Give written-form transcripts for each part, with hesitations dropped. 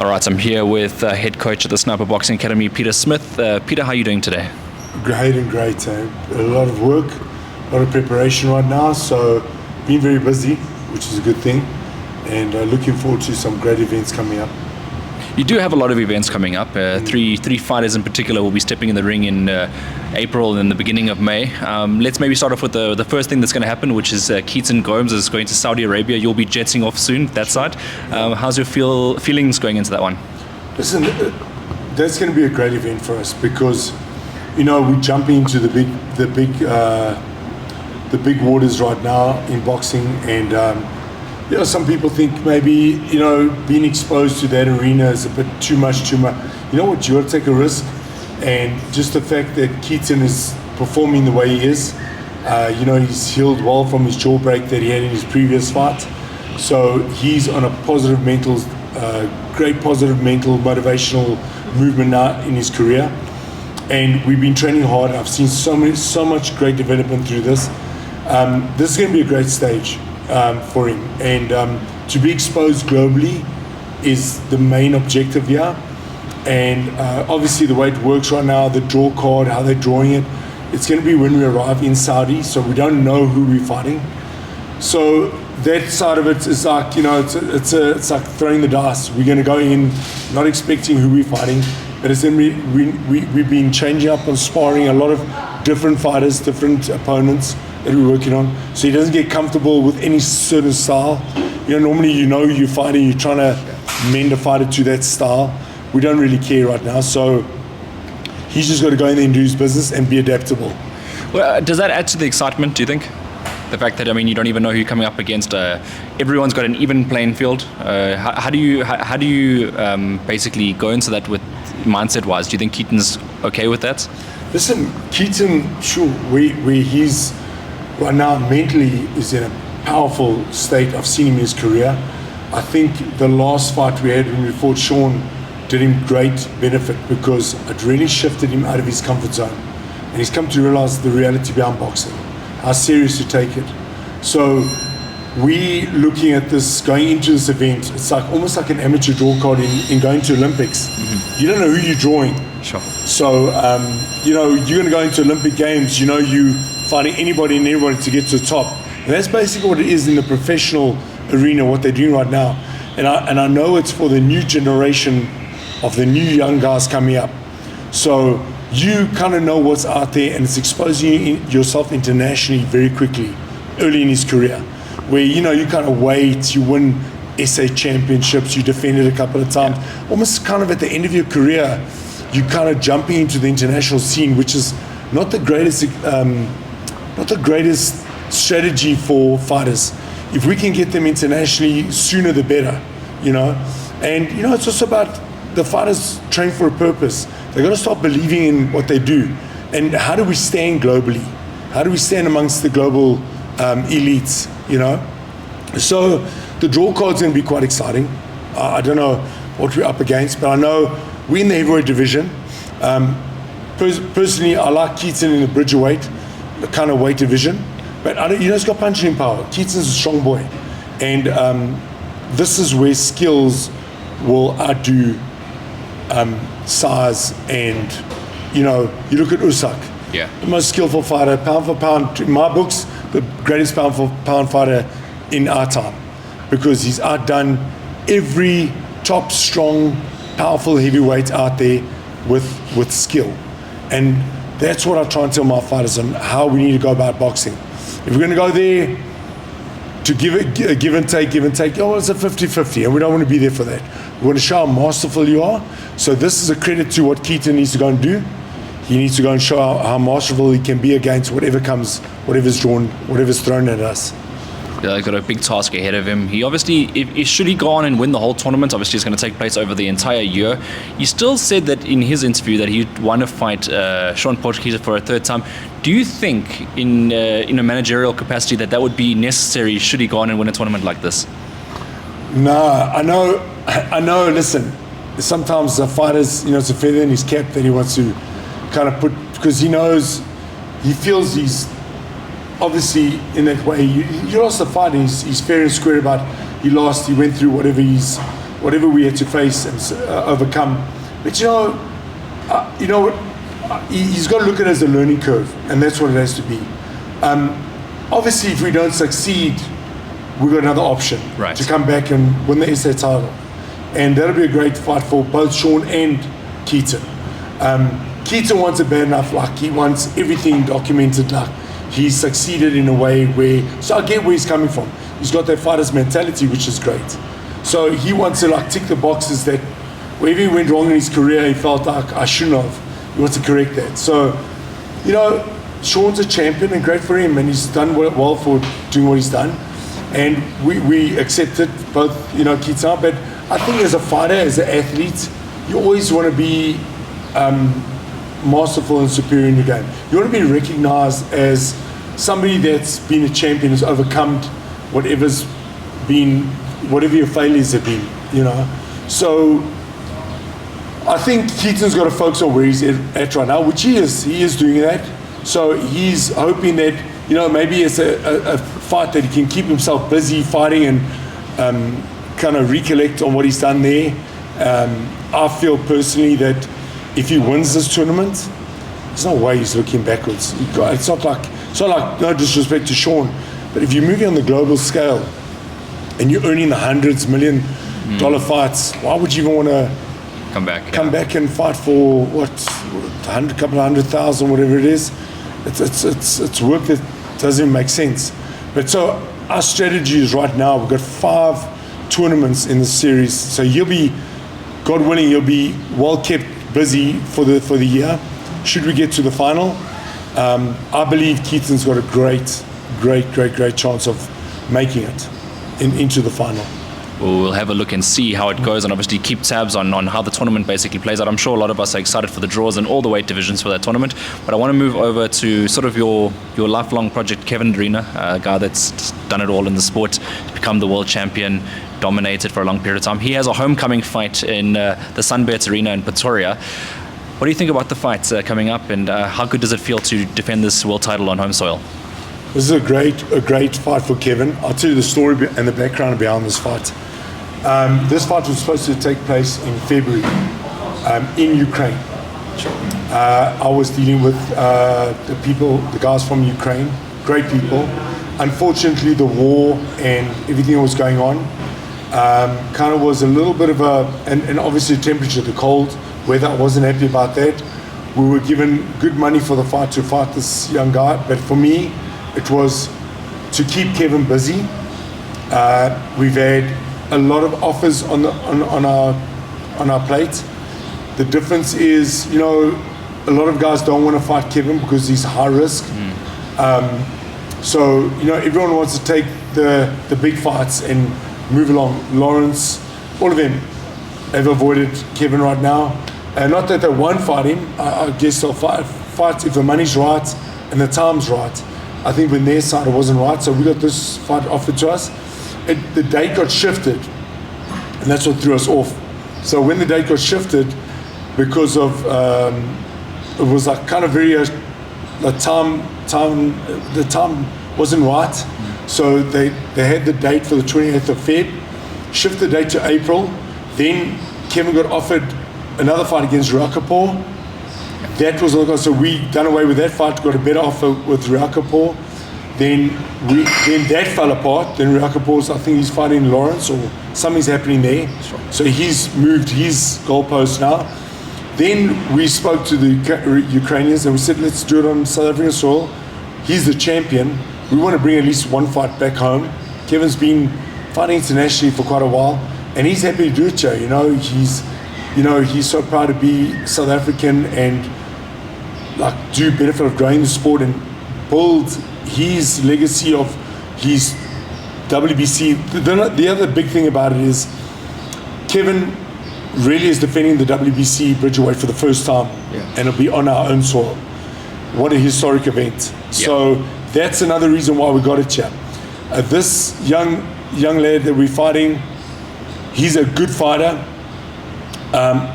All right, I'm here with head coach at the Sniper Boxing Academy, Peter Smith. Peter, how are you doing today? Great and great. A lot of work, a lot of preparation right now. So been very busy, which is a good thing, and looking forward to some great events coming up. You do have a lot of events coming up. Three fighters in particular will be stepping in the ring in April and the beginning of May. Let's maybe start off with the first thing that's going to happen, which is Gomes is going to Saudi Arabia. You'll be jetting off soon, that side. How's your feelings going into that one? Listen, that's going to be a great event for us because, we're jumping into the big waters right now in boxing, and some people think maybe, being exposed to that arena is a bit too much. You know what, you got to take a risk. And just the fact that Keaton is performing the way he is, he's healed well from his jaw break that he had in his previous fight. So he's on a great positive mental, motivational movement now in his career. And we've been training hard. I've seen so much great development through this. This is going to be a great stage for him, and to be exposed globally is the main objective here. And obviously the way it works right now, the draw card, how they're drawing it, it's going to be when we arrive in Saudi, so we don't know who we're fighting. So that side of it is like, it's like throwing the dice. We're going to go in not expecting who we're fighting, but it's going to be, we've been changing up and sparring a lot of different fighters, different opponents that we're working on, so he doesn't get comfortable with any certain style. Normally you're fighting, you're trying to mend a fighter to that style. We don't really care right now, so he's just got to go in there and do his business and be adaptable. Well, does that add to the excitement, do you think? The fact that, you don't even know who you're coming up against. Everyone's got an even playing field. How do you basically go into that with mindset-wise? Do you think Keaton's okay with that? Listen, Keaton, sure, where he's right now mentally is in a powerful state. I've seen him in his career. I think the last fight we had when we fought Sean did him great benefit because it really shifted him out of his comfort zone. And he's come to realize the reality behind boxing, how serious to take it. So we looking at this, going into this event, it's like almost like an amateur draw card in going to Olympics. Mm-hmm. You don't know who you're drawing. Sure. So, you're going to go into Olympic Games, you fighting anybody and everybody to get to the top. And that's basically what it is in the professional arena, what they're doing right now. And I know it's for the new generation of the new young guys coming up. So you kind of know what's out there, and it's exposing yourself internationally very quickly, early in his career, where, you kind of wait, you win SA championships, you defended a couple of times. Almost kind of at the end of your career, you kind of jumping into the international scene, which is not the greatest strategy for fighters. If we can get them internationally, sooner the better, And, it's also about the fighters train for a purpose. They've got to start believing in what they do. And how do we stand globally? How do we stand amongst the global elites, So the draw card's going to be quite exciting. I don't know what we're up against, but I know we're in the heavyweight division. Personally, I like Keaton in the bridgerweight, the kind of weight division. But it's got punching power. Keaton's a strong boy. And this is where skills will outdo size. And, you look at Usyk. Yeah. The most skillful fighter, pound for pound, in my books, the greatest pound for pound fighter in our time. Because he's outdone every top, strong, powerful heavyweight out there with skill. And that's what I try and tell my fighters on how we need to go about boxing. If we're going to go there to give and take, it's a 50-50, and we don't want to be there for that. We want to show how masterful you are. So this is a credit to what Keaton needs to go and do. He needs to go and show how masterful he can be against whatever comes, whatever's drawn, whatever's thrown at us. Yeah, he's got a big task ahead of him. He obviously, should he go on and win the whole tournament, obviously it's going to take place over the entire year. He still said that in his interview that he'd want to fight Sean Portuguese for a third time. Do you think in a managerial capacity that would be necessary should he go on and win a tournament like this? No, I know, listen, sometimes the fighters, it's a feather in his cap that he wants to kind of put, because he feels he's obviously in that way. You lost the fight, and he's fair and square about he lost, he went through whatever he's whatever we had to face and overcome. But he's got to look at it as a learning curve, and that's what it has to be. Obviously, if we don't succeed, we've got another option to come back and win the SA title. And that'll be a great fight for both Sean and Keaton. Keaton wants it bad enough, like he wants everything documented, like he's succeeded in a way where, so I get where he's coming from. He's got that fighter's mentality, which is great. So he wants to like tick the boxes that wherever he went wrong in his career, he felt like I shouldn't have. He wants to correct that. So, Sean's a champion and great for him, and he's done well for doing what he's done. And we accept it, both, Keaton, but I think as a fighter, as an athlete, you always want to be masterful and superior in your game. You want to be recognized as somebody that's been a champion, has overcome whatever your failures have been, So I think Keaton's got to focus on where he's at right now, which he is. He is doing that. So he's hoping that, maybe it's a fight that he can keep himself busy fighting and kind of recollect on what he's done there. I feel personally that if he wins this tournament, there's no way he's looking backwards. It's not like, no disrespect to Sean, but if you're moving on the global scale and you're earning the hundreds, $1 million fights, why would you even want to come back and fight for couple of 100,000, whatever it is? It's work that doesn't even make sense. But so our strategy is right now, we've got 5 tournaments in the series. So God willing, you'll be well kept busy for the year. Should we get to the final, I believe Keaton's got a great chance of making it into the final. We'll have a look and see how it goes, and obviously keep tabs on how the tournament basically plays out. I'm sure a lot of us are excited for the draws and all the weight divisions for that tournament. But I want to move over to sort of your lifelong project, Kevin Lerena, a guy that's done it all in the sport, become the world champion, dominated for a long period of time. He has a homecoming fight in the Sunbet Arena in Pretoria. What do you think about the fight coming up, and how good does it feel to defend this world title on home soil? This is a great fight for Kevin. I'll tell you the story and the background behind this fight. This fight was supposed to take place in February in Ukraine. I was dealing with the guys from Ukraine, great people. Unfortunately, the war and everything that was going on kind of was a little bit of and obviously the temperature, the cold weather, I wasn't happy about that. We were given good money for the fight to fight this young guy, but for me, it was to keep Kevin busy. We've had a lot of offers on our plate. The difference is, a lot of guys don't want to fight Kevin because he's high risk. So, everyone wants to take the big fights and move along. Lawrence, all of them have avoided Kevin right now. Not that they won't fight him. I guess they'll fight if the money's right and the time's right. I think when their side it wasn't right, so we got this fight offered to us. The date got shifted, and that's what threw us off. So when the date got shifted, because of it was like kind of very the time wasn't right. So they had the date for the 28th of Feb, shift the date to April. Then Kevin got offered another fight against Riakapoor. That was all, so we done away with that fight, got a better offer with Riakapoor. Then that fell apart. Then Riakapoor's, I think he's fighting Lawrence or something's happening there. So he's moved his goalpost now. Then we spoke to the Ukrainians and we said, let's do it on South African soil. He's the champion. We want to bring at least one fight back home. Kevin's been fighting internationally for quite a while, and he's happy to do it, Joe. He's so proud to be South African and like do benefit of growing the sport and build his legacy of his WBC. The other big thing about it is Kevin really is defending the WBC Bridgerweight for the first time, and it'll be on our own soil. What a historic event. So that's another reason why we got it, chap. This young lad that we're fighting, he's a good fighter.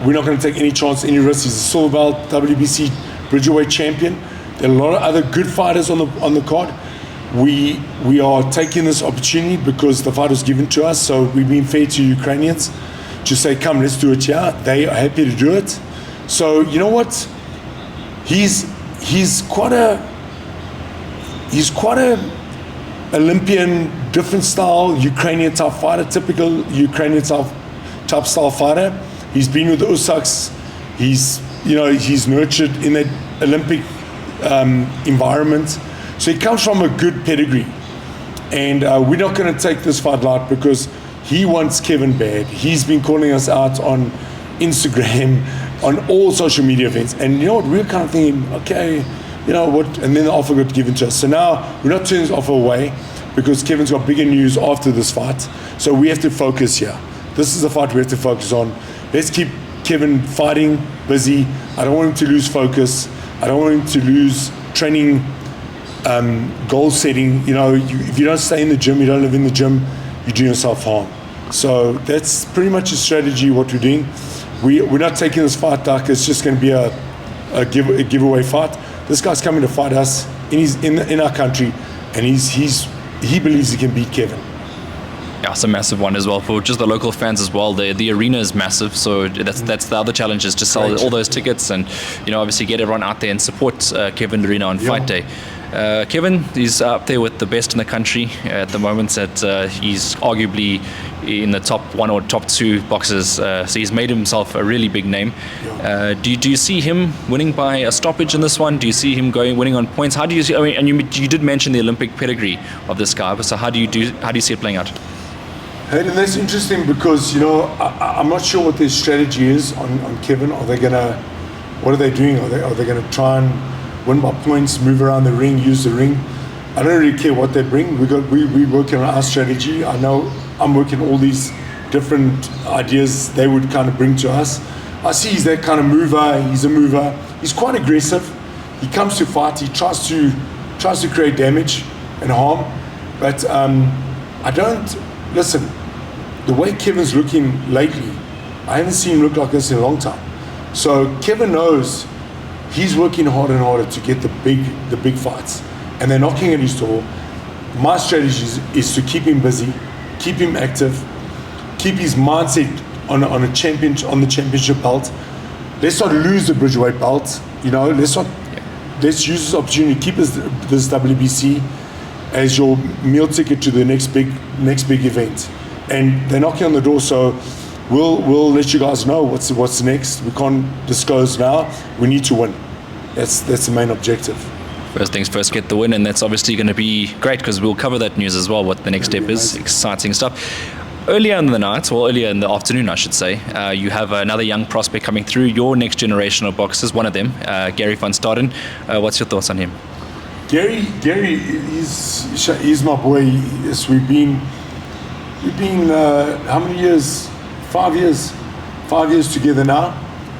We're not going to take any chance, any risks. He's a silver belt WBC Bridgerweight champion. There are a lot of other good fighters on the card. We are taking this opportunity because the fight was given to us, so we've been fair to Ukrainians. just say, come, let's do it. Yeah, they are happy to do it. So you know what? He's quite a Olympian, different style, Ukrainian type fighter, typical Ukrainian type style fighter. He's been with the Usaks. He's nurtured in that Olympic environment. So he comes from a good pedigree. And we're not going to take this fight light because he wants Kevin bad. He's been calling us out on Instagram, on all social media events. And you know what, we're kind of thinking, okay, you know what, and then the offer got given to us. So now we're not turning this offer away because Kevin's got bigger news after this fight. So we have to focus here. This is the fight we have to focus on. Let's keep Kevin fighting, busy. I don't want him to lose focus. I don't want him to lose training, goal setting. You know, if you don't stay in the gym, you don't live in the gym, you do yourself harm. So that's pretty much a strategy, what we're doing. We're not taking this fight like it's just going to be a giveaway fight. This guy's coming to fight us in our country, and he believes he can beat Kevin. Yeah, it's a massive one as well for just the local fans as well. The arena is massive, so that's the other challenge, is to sell all those tickets and, you know, obviously get everyone out there and support Kevin Lerena on fight day. Kevin is up there with the best in the country at the moment. That he's arguably in the top one or top two boxers, so he's made himself a really big name. Do you see him winning by a stoppage in this one? Do you see him winning on points? How do you see? I mean, and you did mention the Olympic pedigree of this guy, so how do you see it playing out? And that's interesting because, you know, I'm not sure what their strategy is on Kevin. What are they doing? Are they gonna try and win by points, move around the ring, use the ring? I don't really care what they bring. We're working on our strategy. I know I'm working all these different ideas they would kind of bring to us. I see he's that kind of mover. He's a mover. He's quite aggressive. He comes to fight. He tries to create damage and harm. But I don't listen. The way Kevin's looking lately, I haven't seen him look like this in a long time. So Kevin knows he's working harder and harder to get the big fights, and they're knocking at his door. My strategy is to keep him busy, keep him active, keep his mindset on the championship belt. Let's not lose the Bridgeweight belt. You know, let's use this opportunity to keep this WBC as your meal ticket to the next big event. And they're knocking on the door, so we'll let you guys know what's next. We can't disclose now. We need to win. That's the main objective. First things first, get the win, and that's obviously going to be great because we'll cover that news as well, what the next step is. Exciting stuff. Earlier in the night, or earlier in the afternoon, I should say, you have another young prospect coming through, your next generation of boxers, one of them, Gary van Staden. What's your thoughts on him? Gary, he's my boy. Yes, we've been how many years? 5 years. 5 years together now,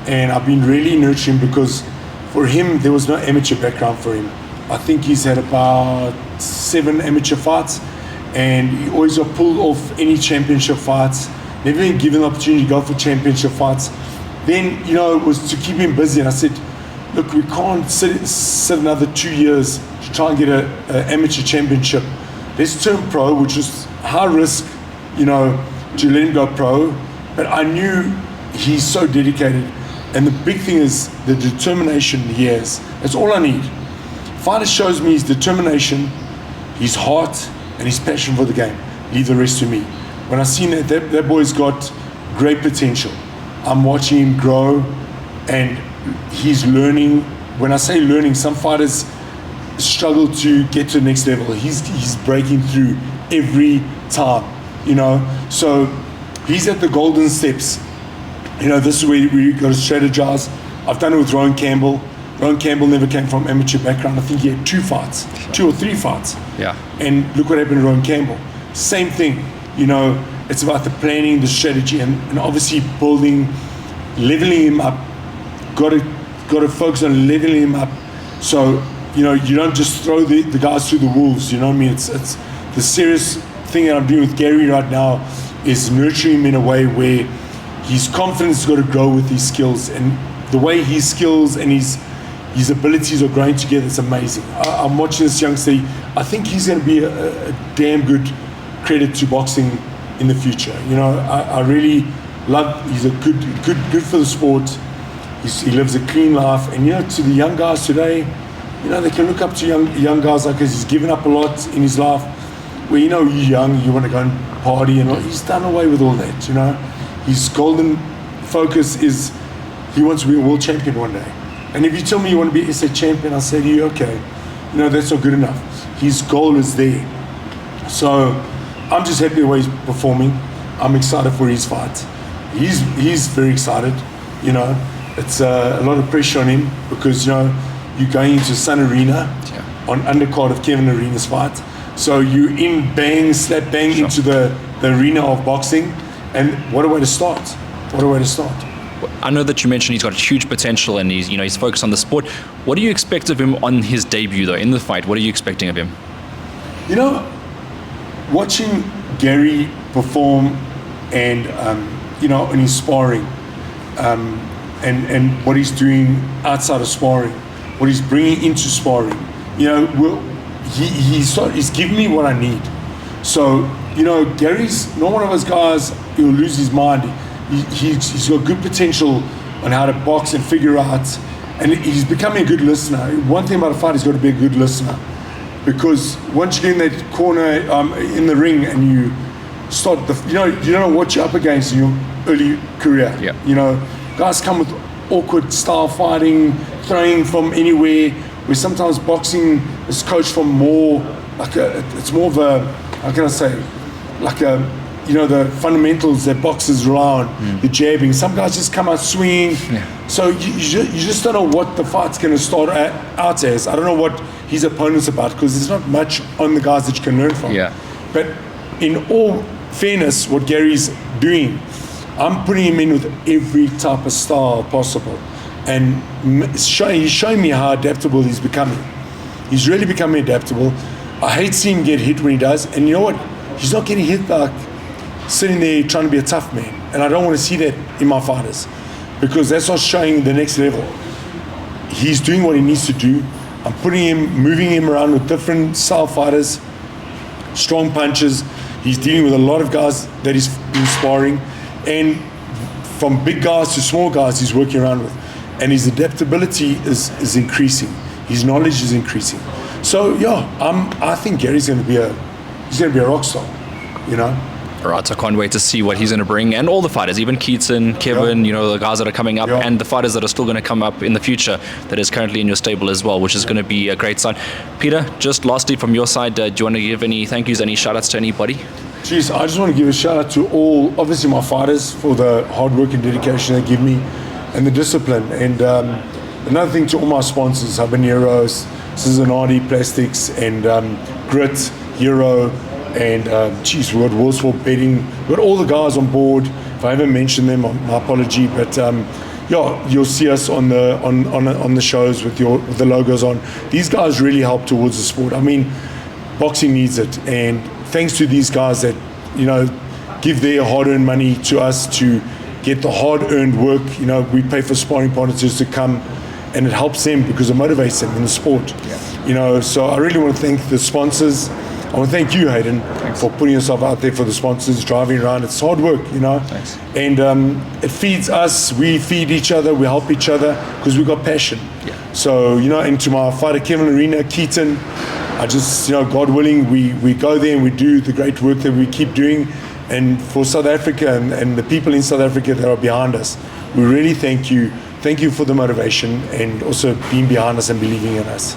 and I've been really nurturing because for him there was no amateur background for him. I think he's had about 7 amateur fights, and he always got pulled off any championship fights. Never been given the opportunity to go for championship fights. Then, you know, it was to keep him busy, and I said, look, we can't sit another 2 years to try and get an amateur championship. Let's turn pro, which was high risk, you know, to let him go pro. But I knew he's so dedicated, and the big thing is the determination he has. That's all I need. Fighter shows me his determination, his heart, and his passion for the game. Leave the rest to me. When I seen that boy's got great potential. I'm watching him grow, and he's learning. When I say learning, some fighters struggle to get to the next level. He's breaking through every time, you know. So he's at the golden steps. You know, this is where we got to strategize. I've done it with Rowan Campbell. Rowan Campbell never came from amateur background. I think he had 2 or 3 fights. Yeah. And look what happened to Rowan Campbell. Same thing. You know, it's about the planning, the strategy, and obviously building, leveling him up. Got to focus on leveling him up. So, you know, you don't just throw the guys through the wolves. You know what I mean? It's the serious thing that I'm doing with Gary right now is nurturing him in a way where his confidence has got to grow with his skills, and the way his skills and his abilities are growing together, it's amazing. I'm watching this youngster. I think he's going to be a damn good credit to boxing in the future. You know, I really He's a good for the sport. He lives a clean life, and to the young guys today, they can look up to young guys like us. He's given up a lot in his life. Where you're young, you want to go and party, and he's done away with all that. His golden focus is he wants to be a world champion one day. And if you tell me you want to be SA champion, I'll say to you, okay, that's not good enough. His goal is there. So I'm just happy the way he's performing. I'm excited for his fight. He's very excited. It's a lot of pressure on him because you're going into Sun Arena on undercard of Kevin Arena's fight. So you slap bang into the arena of boxing, and what a way to start. I know that you mentioned he's got huge potential and he's focused on the sport. What do you expect of him on his debut though, in the fight? What are you expecting of him? Watching Gary perform and in his sparring, and what he's doing outside of sparring, what he's bringing into sparring, he's giving me what I need. So, Gary's not one of those guys who'll lose his mind. He's got good potential on how to box and figure out, and he's becoming a good listener. One thing about a fight, he's got to be a good listener, because once you get in that corner in the ring and you start, you don't know what you're up against in your early career. Yeah. Guys come with awkward style fighting, throwing from anywhere, where sometimes boxing is coached from more it's more of a, how can I say, like the fundamentals that boxers rely on, the jabbing. Some guys just come out swinging. Yeah. So you just don't know what the fight's going to start out as. I don't know what his opponent's about, because there's not much on the guys that you can learn from. Yeah. But in all fairness, what Gary's doing, I'm putting him in with every type of style possible. And he's showing me how adaptable he's becoming. He's really becoming adaptable. I hate seeing him get hit when he does. And you know what? He's not getting hit like sitting there trying to be a tough man. And I don't want to see that in my fighters, because that's not showing the next level. He's doing what he needs to do. I'm moving him around with different style fighters, strong punches. He's dealing with a lot of guys that he's been sparring. And from big guys to small guys he's working around with. And his adaptability is increasing. His knowledge is increasing. So I think Gary's going to be a rock star, All right, so I can't wait to see what he's going to bring, and all the fighters, even Keaton, Kevin, the guys that are coming up, and the fighters that are still going to come up in the future that is currently in your stable as well, which is going to be a great sign. Peter, just lastly from your side, do you want to give any thank yous, any shout outs to anybody? Geez, I just want to give a shout out to all, obviously my fighters, for the hard work and dedication they give me, and the discipline. And another thing to all my sponsors, Habaneros, Cincinnati Plastics, and Grit, Hero, and we've got Worldsport Betting. We've got all the guys on board. If I haven't mentioned them, my apology. But you'll see us on the shows with the logos on. These guys really help towards the sport. I mean, boxing needs it, and thanks to these guys that give their hard-earned money to us to get the hard-earned work. We pay for sparring partners to come, and it helps them because it motivates them in the sport. Yeah. So I really want to thank the sponsors. I want to thank you, Hayden, for putting yourself out there for the sponsors, driving around. It's hard work, Thanks. And it feeds us. We feed each other. We help each other because we've got passion. Yeah. So, and to my fighter, Kevin Lerena, Keaton, I just, God willing, we go there and we do the great work that we keep doing. And for South Africa and the people in South Africa that are behind us, we really thank you. Thank you for the motivation and also being behind us and believing in us.